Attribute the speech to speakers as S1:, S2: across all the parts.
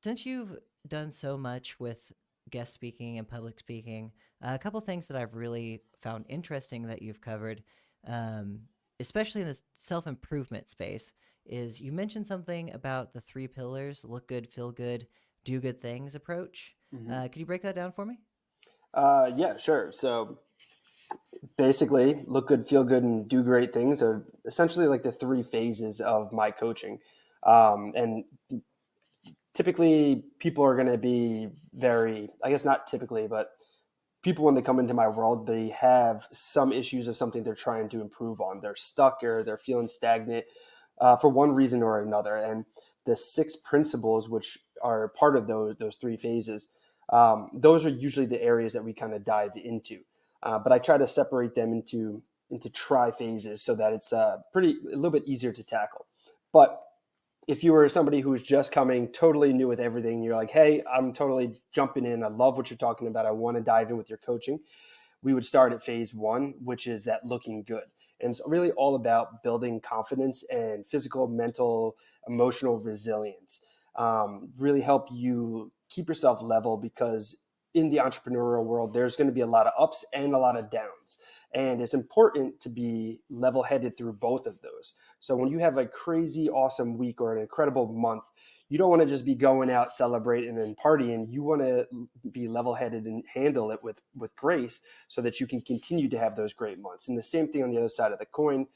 S1: Since you've done so much with guest speaking and public speaking, a couple things that I've really found interesting that you've covered, um, especially in this self improvement space, is you mentioned something about the three pillars: look good, feel good, do good things approach.
S2: hmm
S1: Could you break that down for me?
S2: Yeah, sure. So basically, look good, feel good, and do great things are essentially like the three phases of my coaching. And typically, people are going to be very, I guess not typically, but people when they come into my world, they have some issues of something they're trying to improve on. They're stuck or they're feeling stagnant for one reason or another. And the six principles, which are part of those three phases, those are usually the areas that we kind of dive into. But I try to separate them into tri phases so that it's a little bit easier to tackle. But if you were somebody who's just coming totally new with everything, you're like, hey, I'm totally jumping in. I love what you're talking about. I want to dive in with your coaching. We would start at phase one, which is that looking good. And it's really all about building confidence and physical, mental, emotional resilience. Really help you keep yourself level because in the entrepreneurial world, there's going to be a lot of ups and a lot of downs. And it's important to be level headed through both of those. So when you have a crazy, awesome week or an incredible month, you don't want to just be going out celebrating and partying. You want to be level headed and handle it with grace so that you can continue to have those great months. And the same thing on the other side of the coin,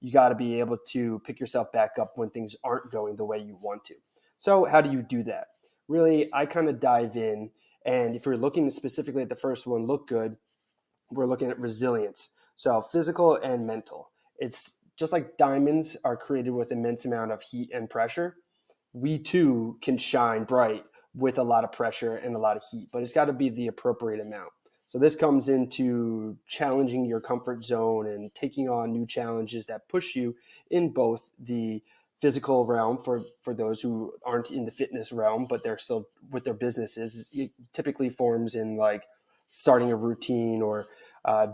S2: you got to be able to pick yourself back up when things aren't going the way you want to. So how do you do that? Really, I kind of dive in. And if you're looking specifically at the first one, look good, we're looking at resilience. So physical and mental. It's just like diamonds are created with immense amount of heat and pressure. We too can shine bright with a lot of pressure and a lot of heat, but it's got to be the appropriate amount. So this comes into challenging your comfort zone and taking on new challenges that push you in both the physical realm for those who aren't in the fitness realm, but they're still with their businesses. It typically forms in like starting a routine or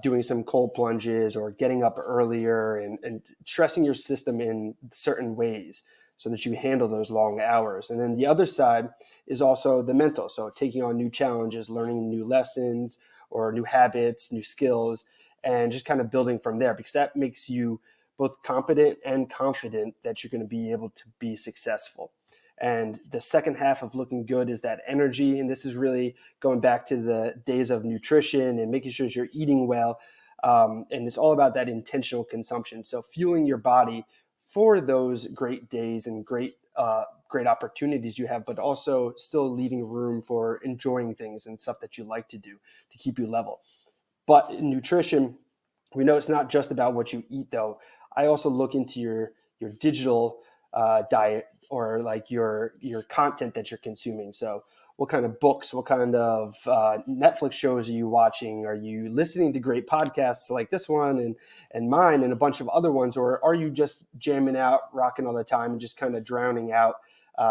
S2: doing some cold plunges or getting up earlier and stressing your system in certain ways so that you handle those long hours. And then the other side is also the mental. So taking on new challenges, learning new lessons or new habits, new skills, and just kind of building from there because that makes you both competent and confident that you're going to be able to be successful. And the second half of looking good is that energy. And this is really going back to the days of nutrition and making sure you're eating well. And it's all about that intentional consumption. So fueling your body for those great days and great opportunities you have, but also still leaving room for enjoying things and stuff that you like to do to keep you level. But in nutrition, we know it's not just about what you eat, though. I also look into your digital diet or like your content that you're consuming. So, what kind of books, what kind of Netflix shows are you watching? Are you listening to great podcasts like this one and mine and a bunch of other ones, or are you just jamming out, rocking all the time, and just kind of drowning out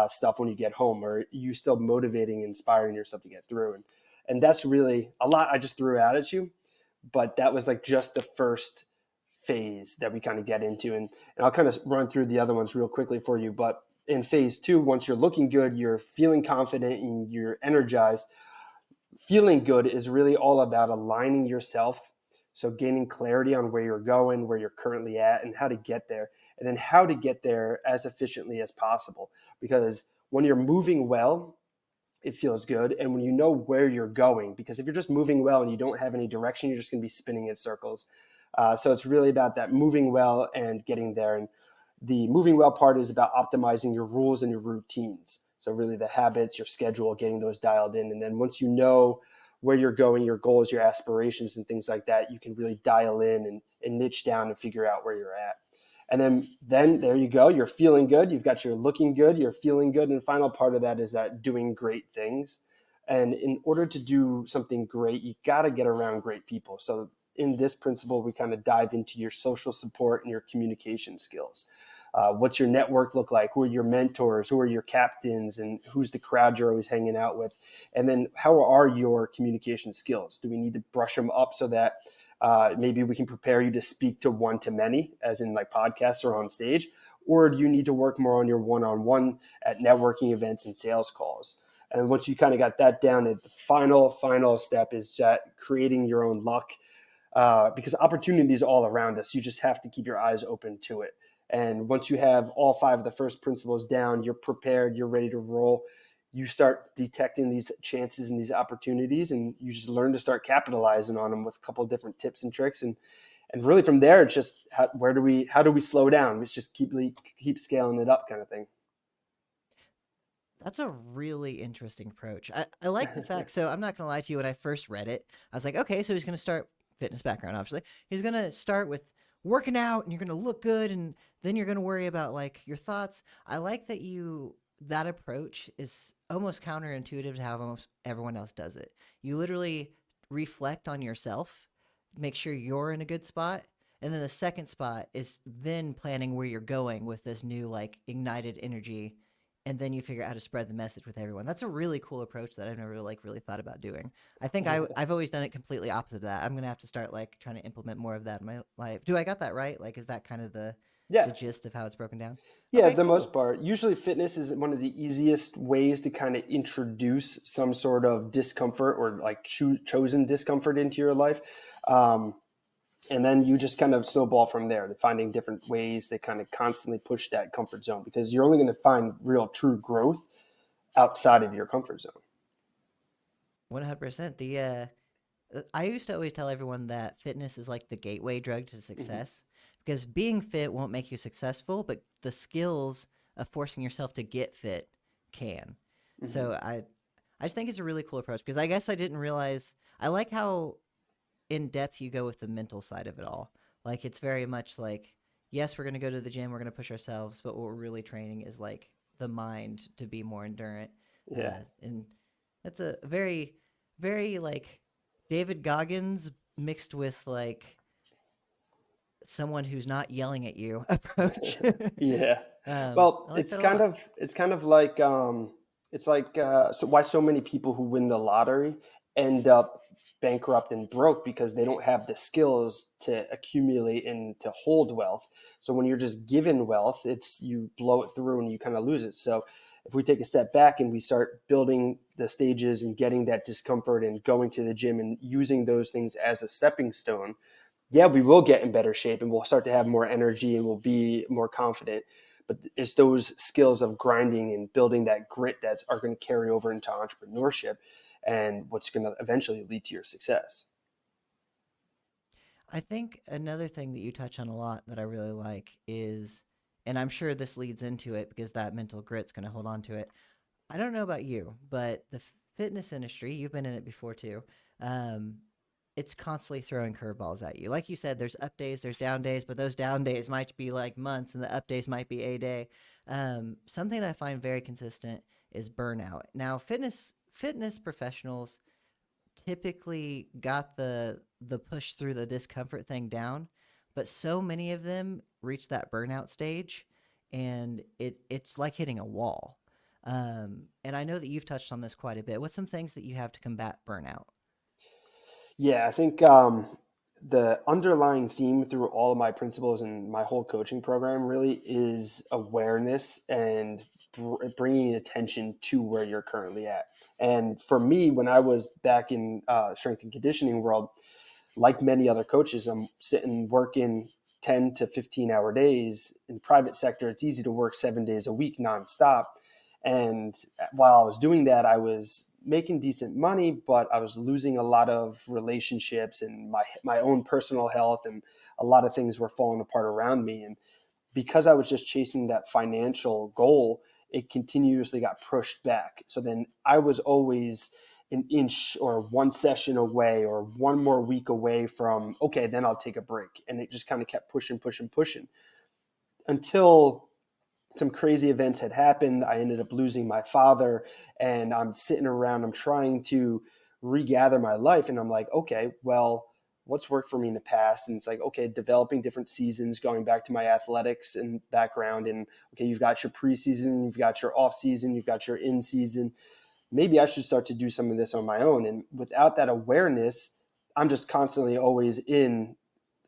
S2: stuff when you get home? Or are you still motivating, inspiring yourself to get through? And that's really a lot I just threw out at you, but that was like just the first phase that we kind of get into. And I'll kind of run through the other ones real quickly for you. But in phase two, once you're looking good, you're feeling confident and you're energized. Feeling good is really all about aligning yourself. So gaining clarity on where you're going, where you're currently at, and how to get there. And then how to get there as efficiently as possible. Because when you're moving well, it feels good. And when you know where you're going, because if you're just moving well and you don't have any direction, you're just going to be spinning in circles. So it's really about that moving well and getting there. And the moving well part is about optimizing your rules and your routines. So really the habits, your schedule, getting those dialed in. And then once you know where you're going, your goals, your aspirations, and things like that, you can really dial in and niche down and figure out where you're at. And then there you go. You're feeling good. You've got your looking good. You're feeling good. And the final part of that is that doing great things. And in order to do something great, you got to get around great people. So in this principle, we kind of dive into your social support and your communication skills. What's your network look like? Who are your mentors? Who are your captains? And who's the crowd you're always hanging out with? And then how are your communication skills? Do we need to brush them up so that maybe we can prepare you to speak to one to many, as in like podcasts or on stage? Or do you need to work more on your one-on-one at networking events and sales calls? And once you kind of got that down, the final step is that creating your own luck, because opportunity is all around us. You just have to keep your eyes open to it. And once you have all five of the first principles down, you're prepared, you're ready to roll. You start detecting these chances and these opportunities, and you just learn to start capitalizing on them with a couple of different tips and tricks. And really from there, it's just how do we slow down? It's just keep scaling it up, kind of thing.
S1: That's a really interesting approach. I like the fact. So I'm not gonna lie to you. When I first read it, I was like, okay, so he's gonna start fitness background. Obviously, he's gonna start with working out, and you're gonna look good, and then you're gonna worry about like your thoughts. I like that that approach is almost counterintuitive to how almost everyone else does it. You literally reflect on yourself, make sure you're in a good spot, and then the second spot is then planning where you're going with this new like ignited energy, and then you figure out how to spread the message with everyone. That's a really cool approach that I've never like really thought about doing. I think I've always done it completely opposite of that. I'm gonna have to start like trying to implement more of that in my life. Do I got that right? Like, is that kind of
S2: Yeah.
S1: the gist of how it's broken down?
S2: Yeah,
S1: Okay,
S2: the most
S1: cool.
S2: part. Usually, fitness is one of the easiest ways to kind of introduce some sort of discomfort or like chosen discomfort into your life. Um, and then you just kind of snowball from there to finding different ways to kind of constantly push that comfort zone, because you're only going to find real true growth outside of your comfort zone.
S1: 100%. The I used to always tell everyone that fitness is like the gateway drug to
S2: Mm-hmm.
S1: success because being fit won't make you successful, but the skills of forcing yourself to get fit can.
S2: Mm-hmm.
S1: So I just think it's a really cool approach because I guess I didn't realize I like how in depth you go with the mental side of it all. Like it's very much like yes, we're going to go to the gym, we're going to push ourselves, but what we're really training is like the mind to be more endurant.
S2: Yeah.
S1: And that's a very like David Goggins mixed with like someone who's not yelling at you approach.
S2: Yeah.
S1: I
S2: Well,
S1: like that a lot.
S2: it's kind of like it's like so why so many people who win the lottery end up bankrupt and broke, because they don't have the skills to accumulate and to hold wealth. So when you're just given wealth, it's you blow it through and you kind of lose it. So if we take a step back and we start building the stages and getting that discomfort and going to the gym and using those things as a stepping stone, yeah, we will get in better shape and we'll start to have more energy and we'll be more confident. But it's those skills of grinding and building that grit that are going to carry over into entrepreneurship and what's going to eventually lead to your success.
S1: I think another thing that you touch on a lot that I really like is, and I'm sure this leads into it because that mental grit's going to hold on to it. I don't know about you, but the fitness industry, you've been in it before too. Um, it's constantly throwing curveballs at you. Like you said, there's up days, there's down days, but those down days might be like months, and the up days might be a day. Something that I find very consistent is burnout. Now, fitness professionals typically got the push through the discomfort thing down, but so many of them reach that burnout stage, and it's like hitting a wall. And I know that you've touched on this quite a bit. What's some things that you have to combat burnout?
S2: Yeah, I think the underlying theme through all of my principles and my whole coaching program really is awareness and bringing attention to where you're currently at. And for me, when I was back in strength and conditioning world, like many other coaches, I'm sitting working 10 to 15-hour days. In private sector, it's easy to work 7 days a week nonstop. And while I was doing that, I was making decent money, but I was losing a lot of relationships and my own personal health, and a lot of things were falling apart around me. And because I was just chasing that financial goal, it continuously got pushed back. So then I was always an inch or one session away or one more week away from, okay, then I'll take a break. And it just kind of kept pushing until some crazy events had happened. I ended up losing my father, and I'm sitting around, I'm trying to regather my life. And I'm like, okay, well, what's worked for me in the past? And it's like, okay, developing different seasons, going back to my athletics and background. And okay, you've got your preseason, you've got your off season, you've got your in season. Maybe I should start to do some of this on my own. And without that awareness, I'm just constantly always in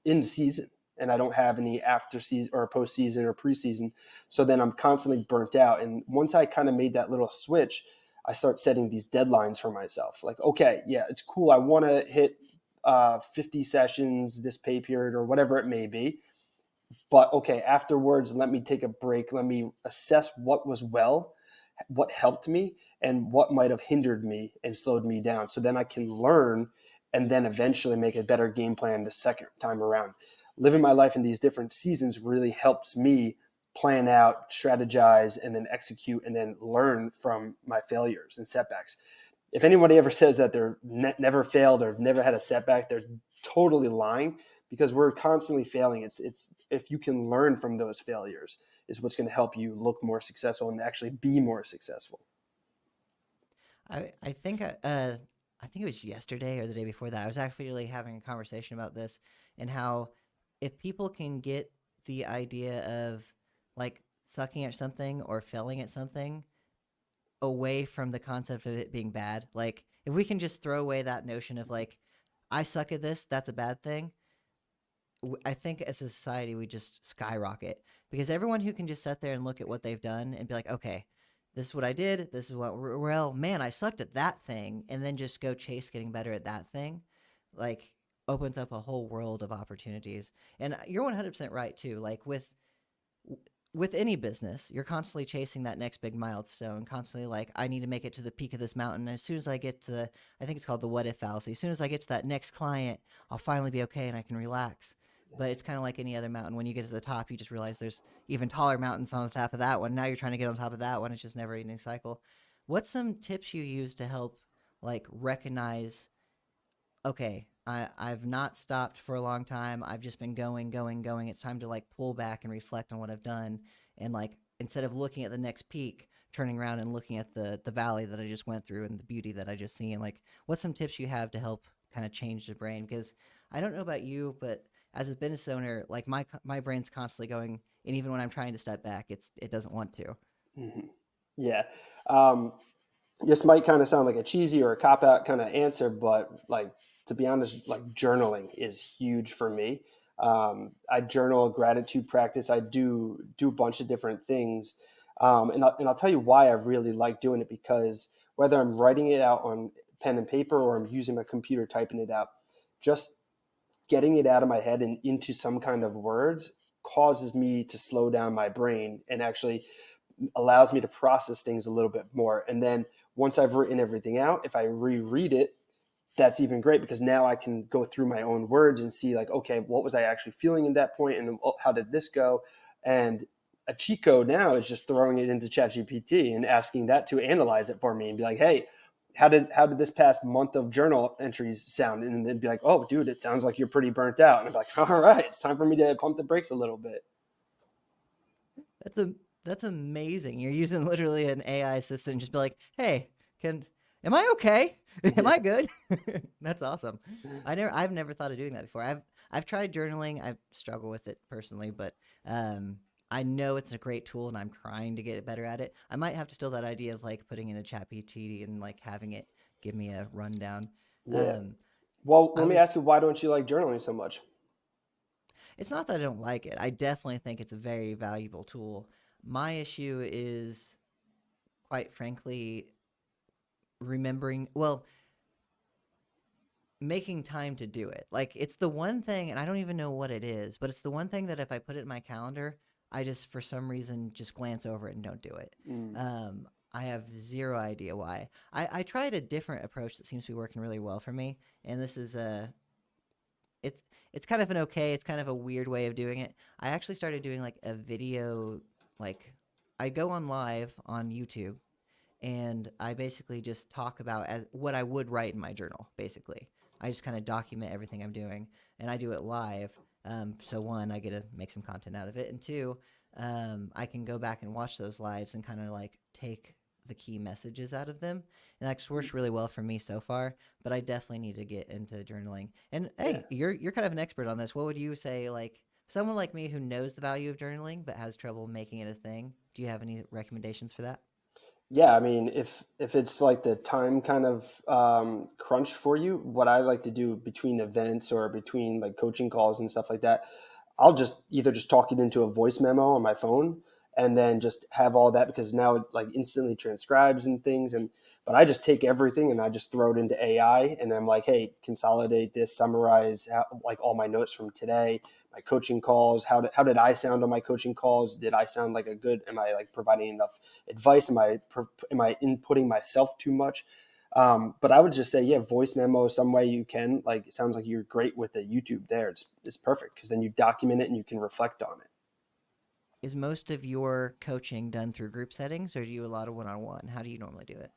S2: season, and I don't have any after season or postseason or preseason. So then I'm constantly burnt out. And once I kind of made that little switch, I start setting these deadlines for myself. Like, okay, yeah, it's cool. I want to hit 50 sessions this pay period or whatever it may be. But okay, afterwards, let me take a break. Let me assess what was well, what helped me, and what might have hindered me and slowed me down. So then I can learn and then eventually make a better game plan the second time around. Living my life in these different seasons really helps me plan out, strategize, and then execute and then learn from my failures and setbacks. If anybody ever says that they're never failed or never had a setback, they're totally lying, because we're constantly failing. It's if you can learn from those failures is what's going to help you look more successful and actually be more successful.
S1: I think I think it was yesterday or the day before that. I was actually having a conversation about this and how if people can get the idea of like sucking at something or failing at something away from the concept of it being bad, like if we can just throw away that notion of like I suck at this, that's a bad thing. I think as a society we just skyrocket because everyone who can just sit there and look at what they've done and be like, okay, this is what I did. This is what well, man, I sucked at that thing, and then just go chase getting better at that thing, like opens up a whole world of opportunities. And you're 100% right too. Like with any business, you're constantly chasing that next big milestone, constantly like, I need to make it to the peak of this mountain. And as soon as I get to the, I think it's called the what if fallacy, as soon as I get to that next client, I'll finally be okay and I can relax. But it's kind of like any other mountain. When you get to the top, you just realize there's even taller mountains on the top of that one. Now you're trying to get on top of that one. It's just never ending cycle. What's some tips you use to help like recognize okay, I've not stopped for a long time. I've just been going, going, going. It's time to like pull back and reflect on what I've done. And like instead of looking at the next peak, turning around and looking at the valley that I just went through and the beauty that I just seen. Like, what's some tips you have to help kind of change the brain? Because I don't know about you, but as a business owner, like my brain's constantly going, and even when I'm trying to step back, it doesn't want to.
S2: Mm-hmm. Yeah. Um, this might kind of sound like a cheesy or a cop out kind of answer, but like, to be honest, like journaling is huge for me. I journal, gratitude practice. I do a bunch of different things. And I'll tell you why I really like doing it, because whether I'm writing it out on pen and paper or I'm using my computer typing it out, just getting it out of my head and into some kind of words causes me to slow down my brain and actually allows me to process things a little bit more. And then once I've written everything out, if I reread it, that's even great, because now I can go through my own words and see like, okay, what was I actually feeling in that point, and how did this go? And a cheat code now is just throwing it into ChatGPT and asking that to analyze it for me and be like, hey, how did this past month of journal entries sound? And then be like, oh, dude, it sounds like you're pretty burnt out. And I'm like, all right, it's time for me to pump the brakes a little bit.
S1: That's a that's amazing. You're using literally an AI assistant and just be like, "Hey, can am I okay? Am
S2: Yeah,
S1: I good?" That's awesome. I've never thought of doing that before. I've tried journaling. I struggle with it personally, but um I know it's a great tool and I'm trying to get better at it. I might have to steal that idea of like putting in a chat PT and like having it give me a rundown.
S2: yeah.
S1: Um
S2: Well,
S1: I
S2: let me
S1: was
S2: ask you, why don't you like journaling so much?
S1: It's not that I don't like it. I definitely think it's a very valuable tool. My issue is quite frankly remembering well making time to do it. Like it's the one thing and I don't even know what it is, but it's the one thing that if I put it in my calendar, I just for some reason just glance over it and don't do it.
S2: Mm,
S1: I have zero idea why. I tried a different approach that seems to be working really well for me, and this is a it's it's kind of an okay, it's kind of a weird way of doing it. I actually started doing like a video, like I go on live on YouTube and I basically just talk about as what I would write in my journal. Basically, I just kind of document everything I'm doing, and I do it live. So one, I get to make some content out of it, and two, I can go back and watch those lives and kind of like take the key messages out of them, and that's worked really well for me so far. But I definitely need to get into journaling. And
S2: yeah.
S1: hey, you're kind of an expert on this. What would you say, like someone like me who knows the value of journaling but has trouble making it a thing? Do you have any recommendations for that?
S2: Yeah, I mean, if it's like the time kind of crunch for you, what I like to do between events or between like coaching calls and stuff like that, I'll just either just talk it into a voice memo on my phone, and then just have all that, because now it like instantly transcribes and things. And but I just take everything and I just throw it into AI, and I'm like, hey, consolidate this, summarize like all my notes from today, my coaching calls. How did I sound on my coaching calls? Did I sound like a good? Am I like providing enough advice? Am I inputting myself too much? But I would just say, yeah, voice memo some way you can. Like, it sounds like you're great with the YouTube there. It's perfect, because then you document it and you can reflect on it.
S1: Is most of your coaching done through group settings, or do you do a lot of one-on-one? How do you normally do it?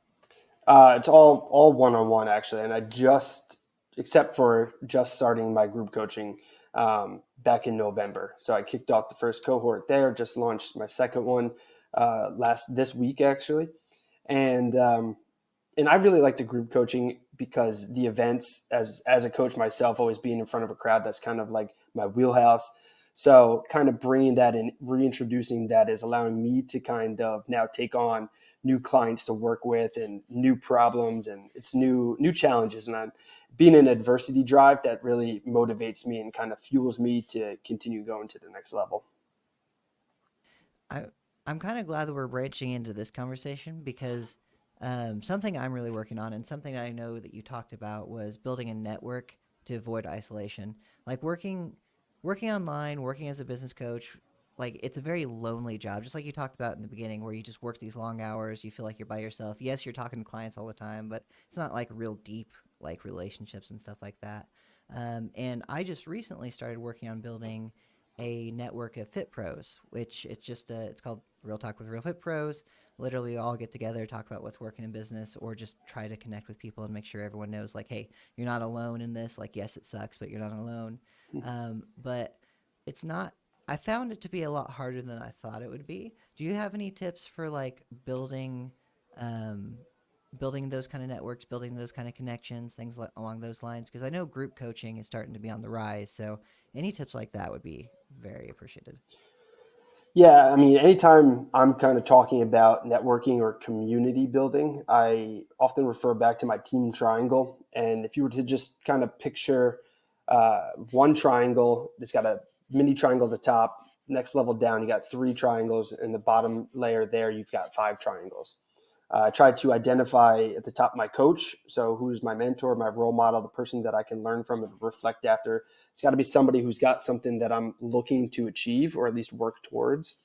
S2: It's all one on one actually, and I just, except for just starting my group coaching back in November. So I kicked off the first cohort there. Just launched my second one last this week actually, and I really like the group coaching, because the events, as a coach myself, always being in front of a crowd, that's kind of like my wheelhouse. So kind of bringing that in, reintroducing that, is allowing me to kind of now take on new clients to work with, and new problems, and it's new challenges. And I'm being an adversity drive that really motivates me and kind of fuels me to continue going to the next level.
S1: I I'm kind of glad that we're branching into this conversation because something I'm really working on and something I know that you talked about was building a network to avoid isolation. Like working online, working as a business coach, like it's a very lonely job, just like you talked about in the beginning, where you just work these long hours. You feel like you're by yourself. Yes, you're talking to clients all the time, but it's not like real deep like relationships and stuff like that. And I just recently started working on building a network of fit pros, which it's called Real Talk with Real Fit Pros. Literally, we all get together, talk about what's working in business, or just try to connect with people and make sure everyone knows, like, hey, you're not alone in this. Like, yes, it sucks, but you're not alone. But it's not. I found it to be a lot harder than I thought it would be. Do you have any tips for like um, building those kind of networks, building those kind of connections, things along those lines? Because I know group coaching is starting to be on the rise. So any tips like that would be very appreciated.
S2: Yeah, I mean, anytime I'm kind of talking about networking or community building, I often refer back to my team triangle. And if you were to just kind of picture one triangle, it's got a mini triangle at the top. Next level down, you got three triangles. And the bottom layer there, you've got five triangles. I try to identify at the top my coach. So, who's my mentor, my role model, the person that I can learn from and reflect after. It's got to be somebody who's got something that I'm looking to achieve, or at least work towards.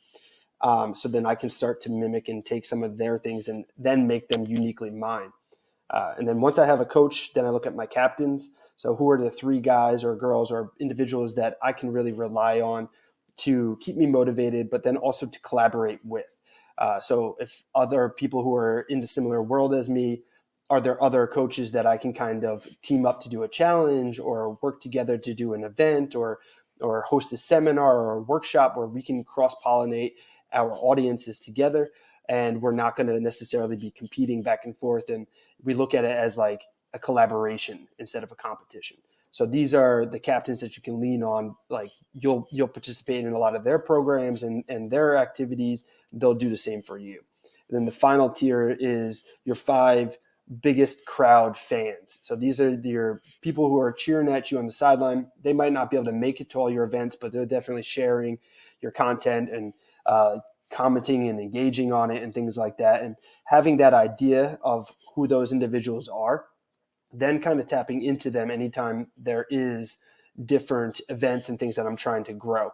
S2: So then I can start to mimic and take some of their things and then make them uniquely mine. And then once I have a coach, then I look at my captains. So who are the three guys or girls or individuals that I can really rely on to keep me motivated, but then also to collaborate with. So if other people who are in the similar world as me, are there other coaches that I can kind of team up to do a challenge, or work together to do an event, or host a seminar or a workshop where we can cross pollinate our audiences together, and we're not going to necessarily be competing back and forth, and we look at it as like a collaboration instead of a competition. So these are the captains that you can lean on. Like, you'll participate in a lot of their programs and their activities. They'll do the same for you. And then the final tier is your five biggest crowd fans. So these are your people who are cheering at you on the sideline. They might not be able to make it to all your events, but they're definitely sharing your content and uh, commenting and engaging on it and things like that. And having that idea of who those individuals are, then kind of tapping into them anytime there is different events and things that I'm trying to grow.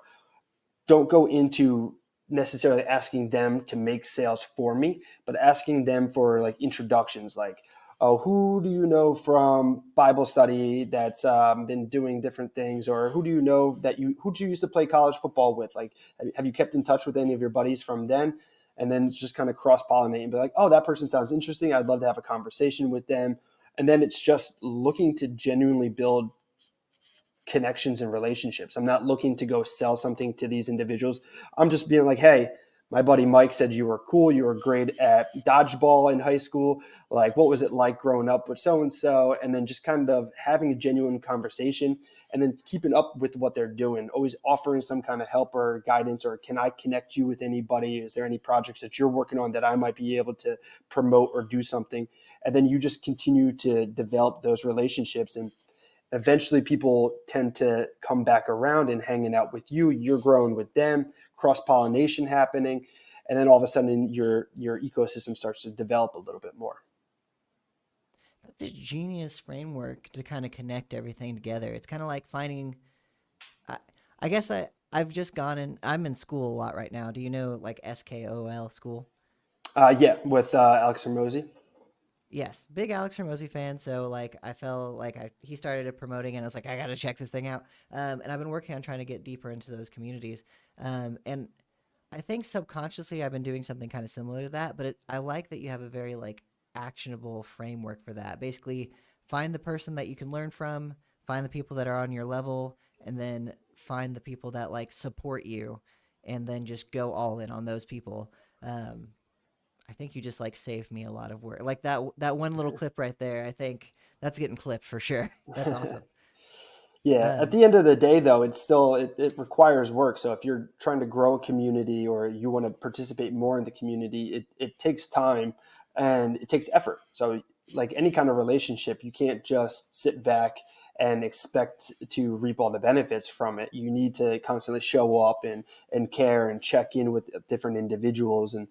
S2: Don't go into necessarily asking them to make sales for me, but asking them for like introductions, like, oh, who do you know from Bible study that's been doing different things, or who do you know who do you used to play college football with? Like, have you kept in touch with any of your buddies from then? And then just kind of cross pollinate and be like, oh, that person sounds interesting. I'd love to have a conversation with them. And then it's just looking to genuinely build connections and relationships. I'm not looking to go sell something to these individuals. I'm just being like, hey, my buddy Mike said you were cool. You were great at dodgeball in high school. Like, what was it like growing up with so and so? And then just kind of having a genuine conversation, and then keeping up with what they're doing, always offering some kind of help or guidance, or can I connect you with anybody? Is there any projects that you're working on that I might be able to promote or do something? And then you just continue to develop those relationships, and eventually people tend to come back around and hanging out with you. You're growing with them, cross pollination happening. and then all of a sudden your ecosystem starts to develop a little bit more.
S1: That's a genius framework to kind of connect everything together. It's kind of like finding. I, I guess I've just gone in. I'm in school a lot right now. Do you know like SKOL school?
S2: Yeah, with Alex Hermosi.
S1: Yes, big Alex Hormozy fan. So like, I felt like he started promoting, and I was like, I gotta check this thing out. And I've been working on trying to get deeper into those communities. And I think subconsciously I've been doing something kind of similar to that. But I like that you have a very like actionable framework for that. Basically, find the person that you can learn from, find the people that are on your level, and then find the people that like support you, and then just go all in on those people. Um, I think you just like saved me a lot of work. Like that one little clip right there. I think that's getting clipped for sure. That's awesome.
S2: Yeah, at
S1: Um,
S2: the end of the day, though, it's still it requires work. So if you're trying to grow a community or you want to participate more in the community, it takes time and it takes effort. So like any kind of relationship, you can't just sit back and expect to reap all the benefits from it. You need to constantly show up and care and check in with different individuals, and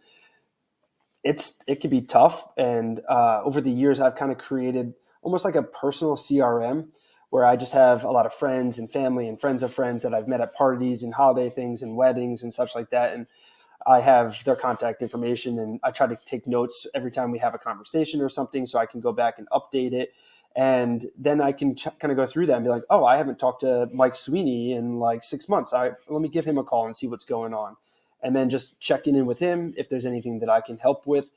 S2: it can be tough. And over the years, I've kind of created almost like a personal CRM where I just have a lot of friends and family and friends of friends that I've met at parties and holiday things and weddings and such like that. And I have their contact information, and I try to take notes every time we have a conversation or something so I can go back and update it. And then I can kind of go through that and be like, oh, I haven't talked to Mike Sweeney in like 6 months. Let me give him a call and see what's going on. And then just checking in with him if there's anything that I can help with,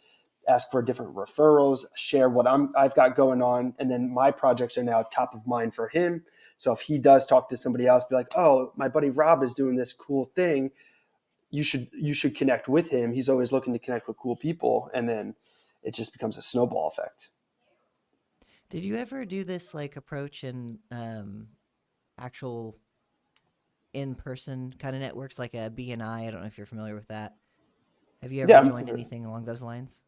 S2: ask for different referrals, share what I've got going on. And then my projects are now top of mind for him. So if he does talk to somebody else, be like, oh, my buddy Rob is doing this cool thing. You should connect with him. He's always looking to connect with cool people. And then it just becomes a snowball effect.
S1: did you ever do this like approach in actual in person kind of networks like a BNI? I don't know if you're familiar with that. Have you
S2: Yeah,
S1: ever
S2: I'm
S1: joined
S2: familiar.
S1: anything along those lines?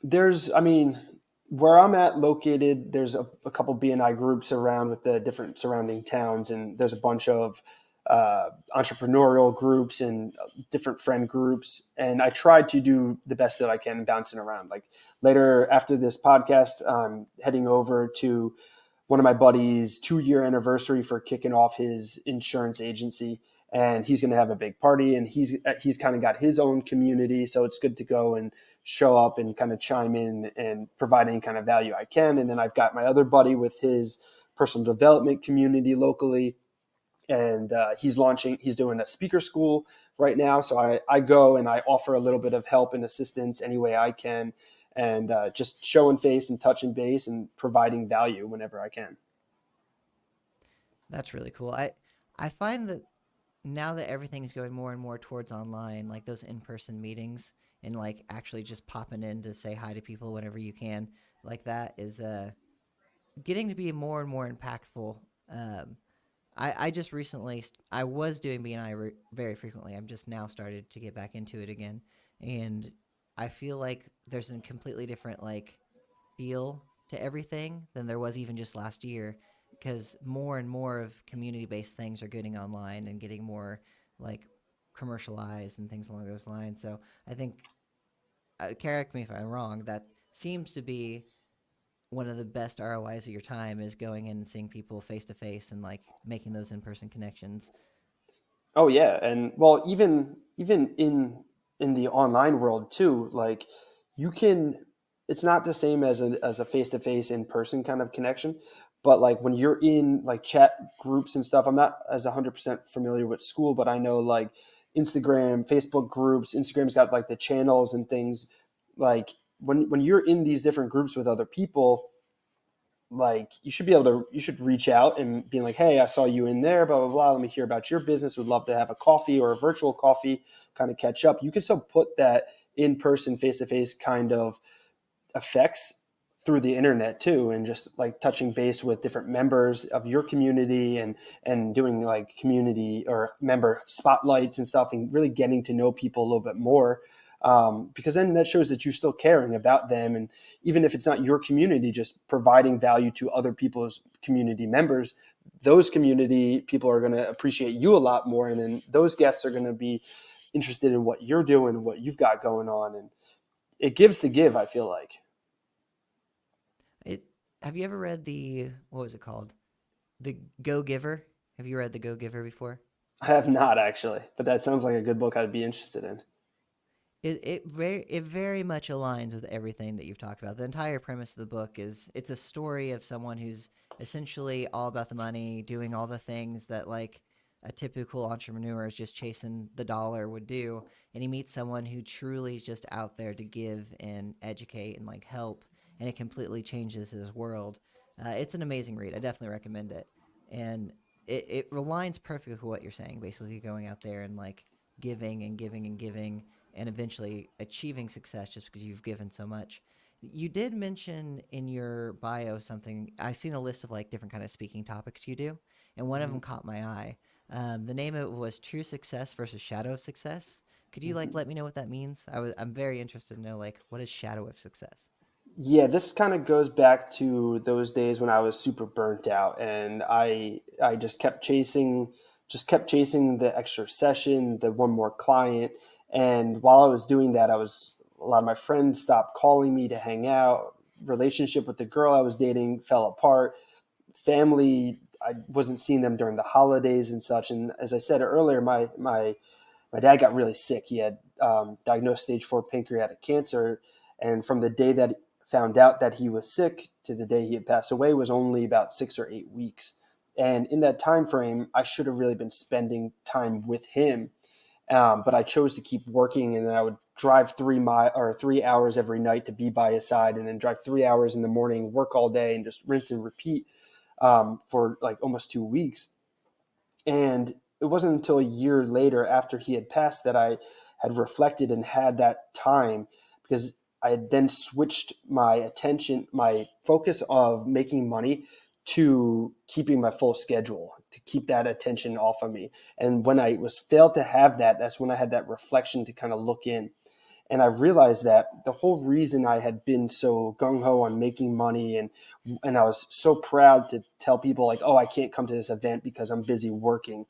S2: There's, I mean, where I'm at located, there's a couple BNI groups around with the different surrounding towns, and there's a bunch of entrepreneurial groups and different friend groups. And I try to do the best that I can bouncing around. Like later after this podcast, I'm heading over to one of my buddies' 2 year anniversary for kicking off his insurance agency, and he's going to have a big party, and he's kind of got his own community, so it's good to go and show up and kind of chime in and provide any kind of value I can. And then I've got my other buddy with his personal development community locally, and he's doing a speaker school right now, so I go and I offer a little bit of help and assistance any way I can, and just showing face and touching base and providing value whenever I can.
S1: That's really cool. I find that now that everything is going more and more towards online, like those in person meetings and like actually just popping in to say hi to people whenever you can, like that is getting to be more and more impactful. Um, I just recently I was doing BNI very frequently. I'm just now started to get back into it again, and I feel like there's a completely different like feel to everything than there was even just last year, because more and more of community based things are getting online and getting more like commercialized and things along those lines. So I think, correct me if I'm wrong, that seems to be one of the best ROIs of your time is going in and seeing people face to face and like making those in person connections.
S2: Oh yeah, and well, even in the online world too, like you can. It's not the same as a face to face in person kind of connection, but like when you're in like chat groups and stuff, I'm not as 100% familiar with school, but I know like Instagram, Facebook groups. Instagram's got like the channels and things. Like when you're in these different groups with other people, like you should reach out and be like, hey, I saw you in there, blah blah blah, let me hear about your business, would love to have a coffee or a virtual coffee, kind of catch up. You can still put that in person, face to face kind of effects through the internet too, and just like touching base with different members of your community, and doing like community or member spotlights and stuff, and really getting to know people a little bit more, because then that shows that you're still caring about them. And even if it's not your community, just providing value to other people's community members, those community people are going to appreciate you a lot more, and then those guests are going to be interested in what you're doing and what you've got going on. And it gives to give, I feel like.
S1: It. Have you ever read the what was it called? The Go Giver. Have you read the Go Giver before?
S2: I have not actually, but that sounds like a good book I'd be interested in.
S1: It very much aligns with everything that you've talked about. The entire premise of the book is it's a story of someone who's essentially all about the money, doing all the things that like a typical entrepreneur is just chasing the dollar would do, and he meets someone who truly is just out there to give and educate and like help, and it completely changes his world. It's an amazing read. I definitely recommend it, and it aligns perfectly with what you're saying. Basically, going out there and like giving and giving and giving and eventually achieving success just because you've given so much. You did mention in your bio something. I seen a list of like different kind of speaking topics you do, and one of them caught my eye. The name of it was "True Success versus Shadow of Success." Could you like let me know what that means? I'm very interested to know like what is shadow of success.
S2: Yeah, this kind of goes back to those days when I was super burnt out, and I just kept chasing the extra session, the one more client. And while I was doing that, I was a lot of my friends stopped calling me to hang out. Relationship with the girl I was dating fell apart. Family, I wasn't seeing them during the holidays and such. And as I said earlier, my dad got really sick. He had diagnosed stage 4 pancreatic cancer, and from the day that found out that he was sick to the day he had passed away was only about 6 or 8 weeks. And in that time frame, I should have really been spending time with him, but I chose to keep working, and then I would drive 3 hours every night to be by his side, and then drive 3 hours in the morning, work all day, and just rinse and repeat for like almost 2 weeks. And it wasn't until a year later, after he had passed, that I had reflected and had that time, because I had then switched my attention, my focus of making money, to keeping my full schedule, to keep that attention off of me. And when I was failed to have that, that's when I had that reflection to kind of look in. And I realized that the whole reason I had been so gung ho on making money, and I was so proud to tell people like, oh, I can't come to this event because I'm busy working.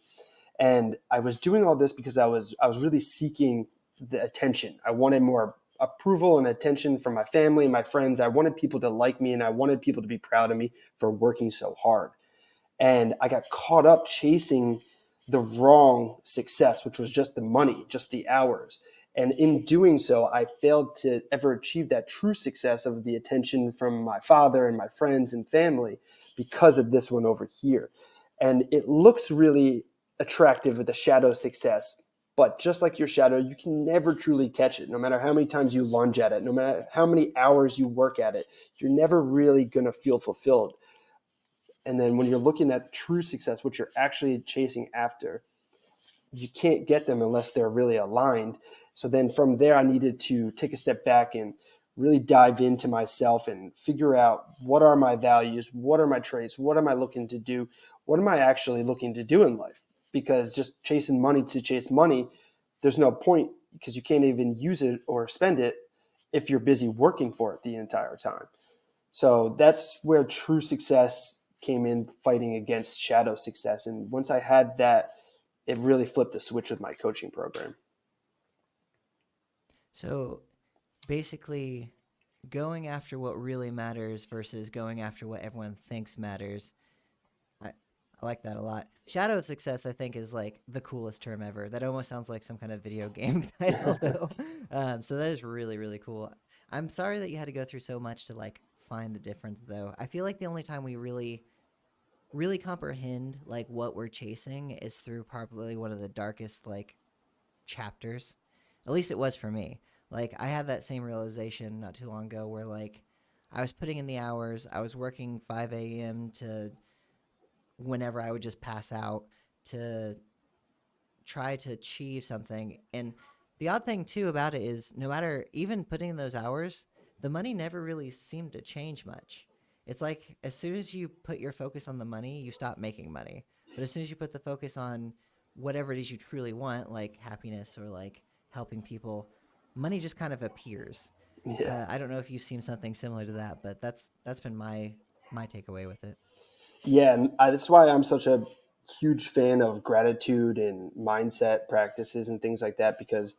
S2: And I was doing all this because I was really seeking the attention. I wanted more approval and attention from my family and my friends. I wanted people to like me, and I wanted people to be proud of me for working so hard. And I got caught up chasing the wrong success, which was just the money, just the hours. And in doing so, I failed to ever achieve that true success of the attention from my father and my friends and family, because of this one over here. And it looks really attractive with the shadow success, but just like your shadow, you can never truly catch it. No matter how many times you lunge at it, no matter how many hours you work at it, you're never really going to feel fulfilled. And then when you're looking at true success, what you're actually chasing after, you can't get them unless they're really aligned. So then from there, I needed to take a step back and really dive into myself and figure out, what are my values? What are my traits? What am I looking to do? What am I actually looking to do in life? Because just chasing money to chase money, there's no point, because you can't even use it or spend it if you're busy working for it the entire time. So that's where true success came in, fighting against shadow success. And once I had that, it really flipped the switch with my coaching program.
S1: So basically, going after what really matters versus going after what everyone thinks matters. I like that a lot. Shadow of Success, I think, is like the coolest term ever. That almost sounds like some kind of video game title, though. So that is really, really cool. I'm sorry that you had to go through so much to like find the difference, though. I feel like the only time we really comprehend like what we're chasing is through probably one of the darkest like chapters. At least it was for me. Like I had that same realization not too long ago where like I was putting in the hours, I was working 5 a.m. to whenever I would just pass out to try to achieve something. And the odd thing too about it is no matter even putting in those hours, the money never really seemed to change much. It's like as soon as you put your focus on the money, you stop making money. But as soon as you put the focus on whatever it is you truly want, like happiness or like helping people, money just kind of appears.
S2: Yeah.
S1: I don't know if you've seen something similar to that, but that's been my takeaway with it.
S2: Yeah. And that's why I'm such a huge fan of gratitude and mindset practices and things like that, because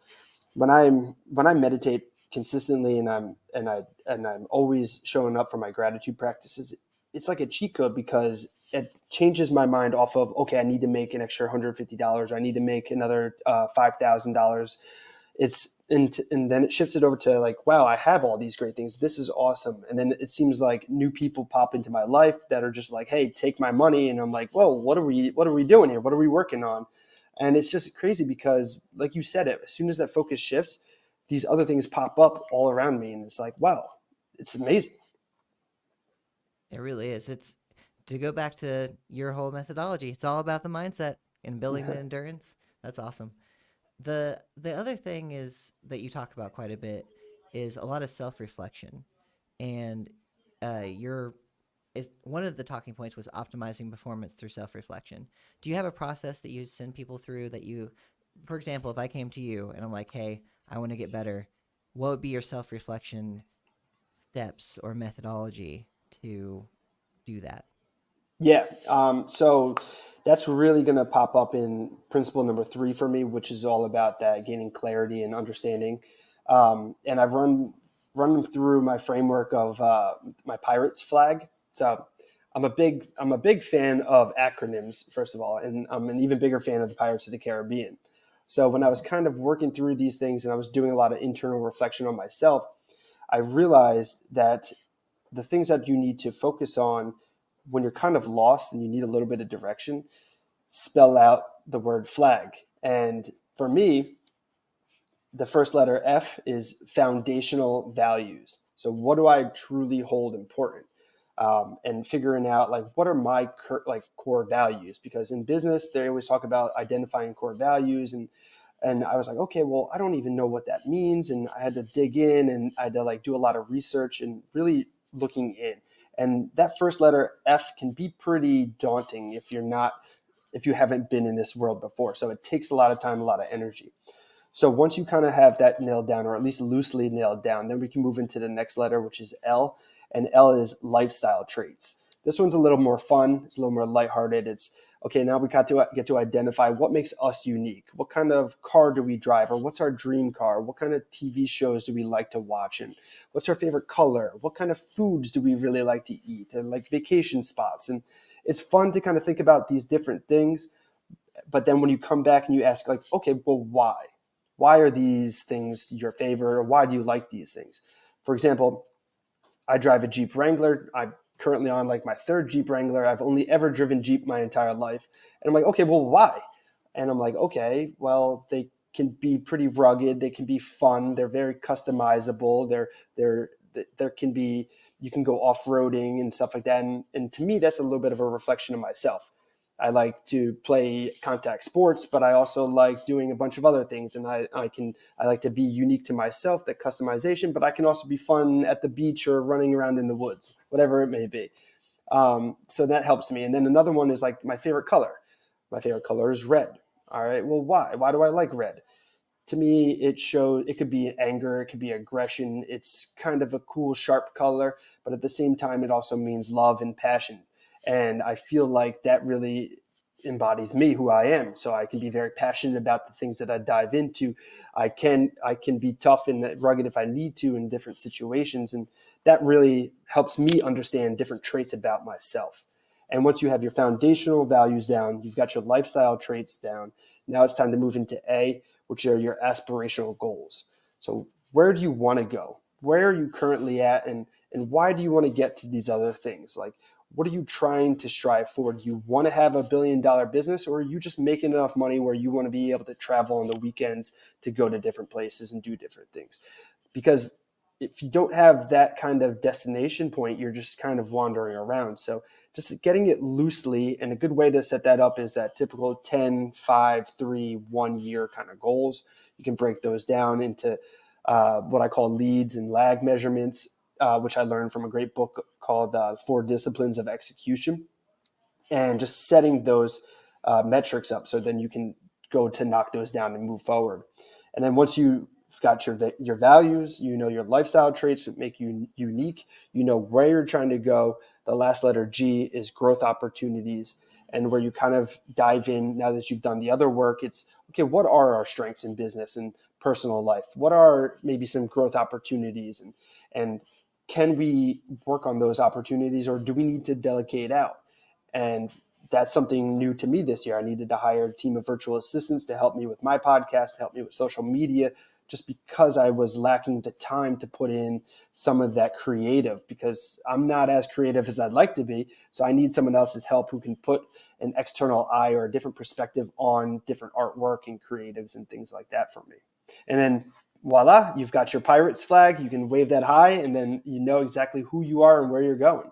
S2: when I meditate consistently and I'm always showing up for my gratitude practices, it's like a cheat code because it changes my mind off of, okay, I need to make an extra $150, or I need to make another $5,000. And then it shifts it over to like, wow, I have all these great things, this is awesome. And then it seems like new people pop into my life that are just like, hey, take my money. And I'm like, well, what are we doing here, what are we working on? And it's just crazy because, like you said, it as soon as that focus shifts, these other things pop up all around me, and it's like, wow, it's amazing.
S1: It really is. It's to go back to your whole methodology. It's all about the mindset and building the endurance. That's awesome. The other thing is that you talk about quite a bit is a lot of self-reflection. And your is one of the talking points was optimizing performance through self-reflection. Do you have a process that you send people through that you, for example, if I came to you and I'm like, hey, I want to get better, what would be your self-reflection steps or methodology to do that?
S2: Yeah. So that's really going to pop up in principle number 3 for me, which is all about that gaining clarity and understanding. And I've run them through my framework of my Pirates flag. So I'm a big fan of acronyms, first of all, and I'm an even bigger fan of the Pirates of the Caribbean. So when I was
S1: Mm-hmm.
S2: kind of working through these things and I was doing a lot of internal reflection on myself, I realized that the things that you need to focus on when you're kind of lost and you need a little bit of direction, spell out the word flag. And for me, the first letter F is foundational values. So what do I truly hold important? And figuring out like what are my core values, because in business they always talk about identifying core values, and I was like, okay, well, I don't even know what that means, and I had to dig in and I had to like do a lot of research and really looking in. And that first letter F can be pretty daunting if you haven't been in this world before. So it takes a lot of time, a lot of energy. So once you kind of have that nailed down, or at least loosely nailed down, then we can move into the next letter, which is L. And L is lifestyle traits. This one's a little more fun. It's a little more lighthearted. It's okay. Now we got to get to identify what makes us unique. What kind of car do we drive, or what's our dream car? What kind of TV shows do we like to watch, and what's our favorite color? What kind of foods do we really like to eat, and like vacation spots? And it's fun to kind of think about these different things, but then when you come back and you ask like, okay, well, why are these things your favorite, or why do you like these things? For example, I drive a Jeep Wrangler. I'm currently on like my third Jeep Wrangler. I've only ever driven Jeep my entire life. And I'm like, okay, well, why? And I'm like, okay, well, they can be pretty rugged, they can be fun, they're very customizable, they're there can be, you can go off-roading and stuff like that. And to me, that's a little bit of a reflection of myself. I like to play contact sports, but I also like doing a bunch of other things. And I like to be unique to myself, that customization, but I can also be fun at the beach or running around in the woods, whatever it may be. So that helps me. And then another one is like my favorite color. My favorite color is red. All right. Well, why? Why do I like red? To me, it shows, it could be anger, it could be aggression. It's kind of a cool, sharp color, but at the same time, it also means love and passion. And I feel like that really embodies me, who I am. So I can be very passionate about the things that I dive into. I can be tough and rugged if I need to in different situations, and that really helps me understand different traits about myself. And once you have your foundational values down, you've got your lifestyle traits down. Now it's time to move into A, which are your aspirational goals. So where do you want to go? Where are you currently at, and why do you want to get to these other things? Like, what are you trying to strive for? Do you want to have $1 billion business, or are you just making enough money where you want to be able to travel on the weekends to go to different places and do different things? Because if you don't have that kind of destination point, you're just kind of wandering around. So just getting it loosely, and a good way to set that up is that typical 10, 5, 3, 1 year kind of goals. You can break those down into what I call leads and lag measurements, which I learned from a great book called 4 Disciplines of Execution, and just setting those metrics up so then you can go to knock those down and move forward. And then once you've got your values, you know your lifestyle traits that make you unique, you know where you're trying to go. The last letter G is growth opportunities. and where you kind of dive in now that you've done the other work. It's okay, what are our strengths in business and personal life? What are maybe some growth opportunities, and can we work on those opportunities, or do we need to delegate out? And that's something new to me this year. I needed to hire a team of virtual assistants to help me with my podcast, to help me with social media, just because I was lacking the time to put in some of that creative, because I'm not as creative as I'd like to be. So I need someone else's help who can put an external eye or a different perspective on different artwork and creatives and things like that for me. And then voila, you've got your pirate's flag. You can wave that high, and then you know exactly who you are and where you're going.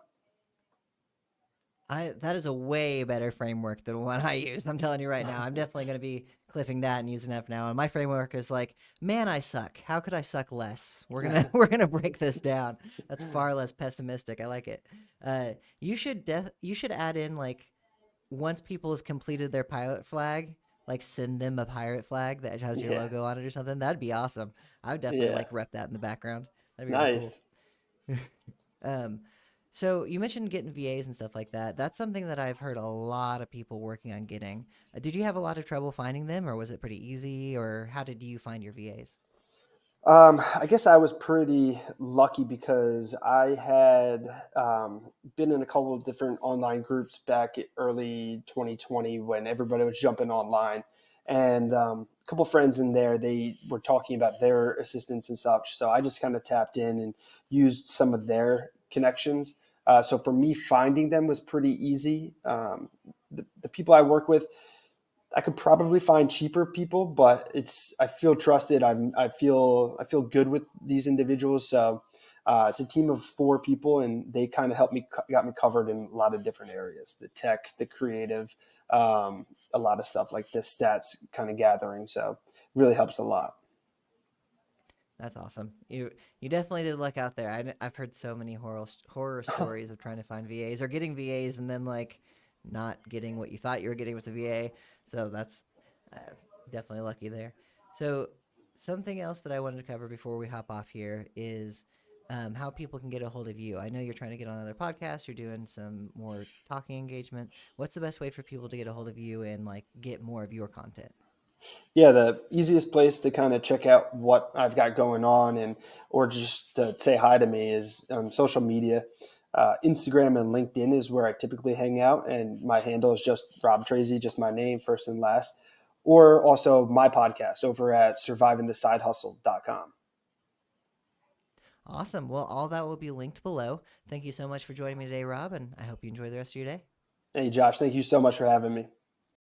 S1: That is a way better framework than one I used. I'm telling you right now. I'm definitely going to be clipping that and using that now. And my framework is like, man, I suck. How could I suck less? We're gonna break this down. That's far less pessimistic. I like it. You should add in like once people has completed their pilot flag, like send them a pirate flag that has your
S2: Yeah.
S1: logo on it or something. That'd be awesome. I would definitely
S2: Yeah.
S1: like rep that in the background. That'd be really cool.
S2: Nice.
S1: Um, so you mentioned getting VAs and stuff like that. That's something that I've heard a lot of people working on getting. Did you have a lot of trouble finding them, or was it pretty easy, or how did you find your VAs?
S2: I guess I was pretty lucky because I had been in a couple of different online groups back at early 2020 when everybody was jumping online. And a couple of friends in there, they were talking about their assistants and such. So I just kind of tapped in and used some of their connections. So for me, finding them was pretty easy. The people I work with, I could probably find cheaper people, but I feel trusted. I feel good with these individuals. So it's a team of 4 people, and they kind of got me covered in a lot of different areas: the tech, the creative, a lot of stuff like the stats kind of gathering. So it really helps a lot.
S1: That's awesome. You definitely did luck out there. I've heard so many horror stories of trying to find VAs or getting VAs and then like not getting what you thought you were getting with the VA. So that's uh, definitely lucky there. So something else that I wanted to cover before we hop off here is how people can get a hold of you. I know you're trying to get on other podcasts. You're doing some more talking engagements. What's the best way for people to get a hold of you and like get more of your content?
S2: Yeah, the easiest place to kind of check out what I've got going on, and or just to say hi to me is social media. Instagram and LinkedIn is where I typically hang out, and my handle is just Rob Tracz, just my name, first and last. Or also my podcast over at survivingthesidehustle.com.
S1: Awesome. Well, all that will be linked below. Thank you so much for joining me today, Rob, and I hope you enjoy the rest of your day.
S2: Hey, Josh, thank you so much for having me.